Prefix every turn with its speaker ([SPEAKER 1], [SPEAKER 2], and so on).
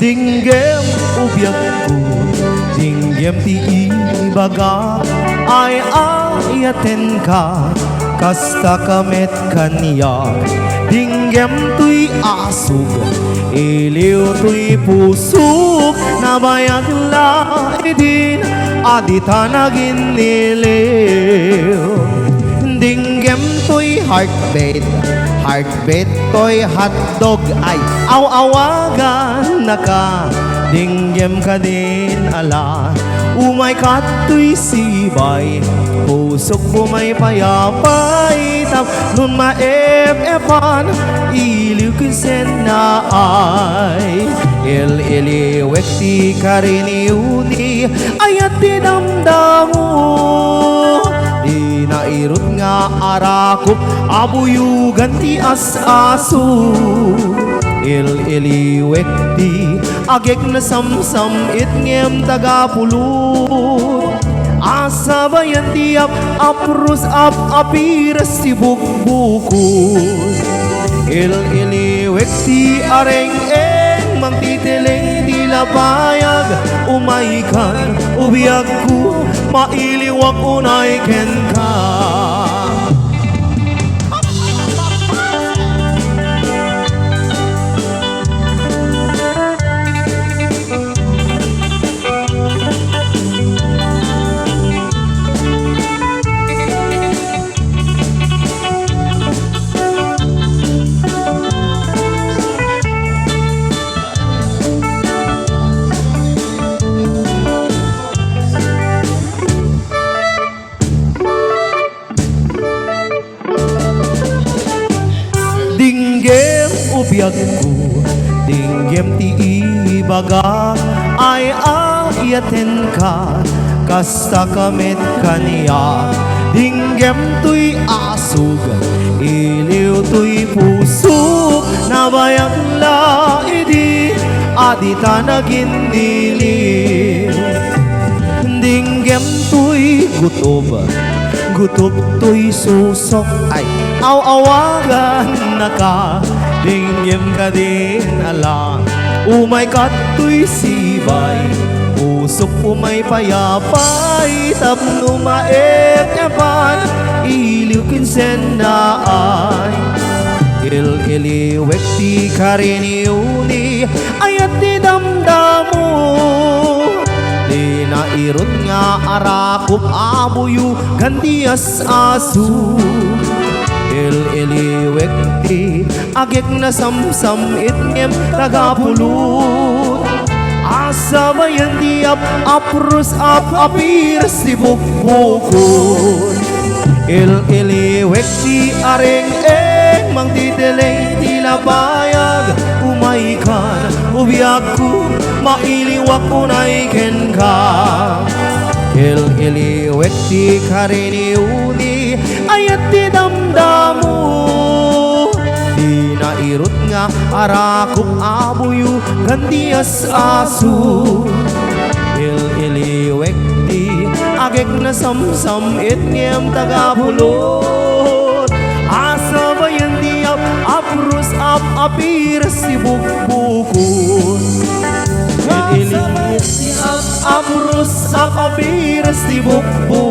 [SPEAKER 1] Dinggem ubyag ko, dinggem ti ibaga, ay ayaten ka, kasta kamet kanyak. Dinggem tuy asug, iliw tuy pusuk, nabayag la idin, adita naging niliw. Dinggem tuy heartbeat, heartbeat to'y hotdog ay aw-awagan na ka. Dinggem ka din ala, umay ka to'y sibay, pusok bumay payapay, tap nun maef-efan, iliw kinsen na ay. Il-iliwek ti kariniuni, ayat tinamdamu, di nairot nga arakop, abuyugan ti as-asu. Il-iliwek ti agek na samsam itngem Tagapupot, asabayan ti aprus apiras ti bukbukod. Il-iliwek ti areng-eng magtitiling ti lapayag, umaykan ubiyag ko, mailiwag unay ken ka. Dinggem ubyag ko, dinggem ti ibaga, ay ayaten ka, kasta kamet kaniya. Dinggem tuy asug, iliw tuy pusuk, nabayag la idi, adita naging diliw. Dinggem tuy gutob, gutob tuy susok, ay aw-awagan na ka. Dinggem ka din ala, umay ka tuy sibay, pusok umay payapay, tapno maef-efan, iliw kinsen na ay. Il-iliwek ti kariniuni, ayat ti damdamu, di nairot nga arakop, abuyu gandias asu. Il-iliwek ti agek na samsam itngem Tagapupot, asabayan ti aprus apiras ti bukbukod. Il-iliwek ti areng-eng magtitiling ti lapayag, umaykan ubiyag ko, mailiwag unay ken ka. Il-iliwek ti kariniuni, ayat ti damdamu, di nairot nga arakop, abuyu gandias asu. Il-iliwek ti agek na samsam itngem Tagapupot, asabayan ti aprus apiras ti bukbukod. Il-iliwek ti aprus apiras ti bukbukod.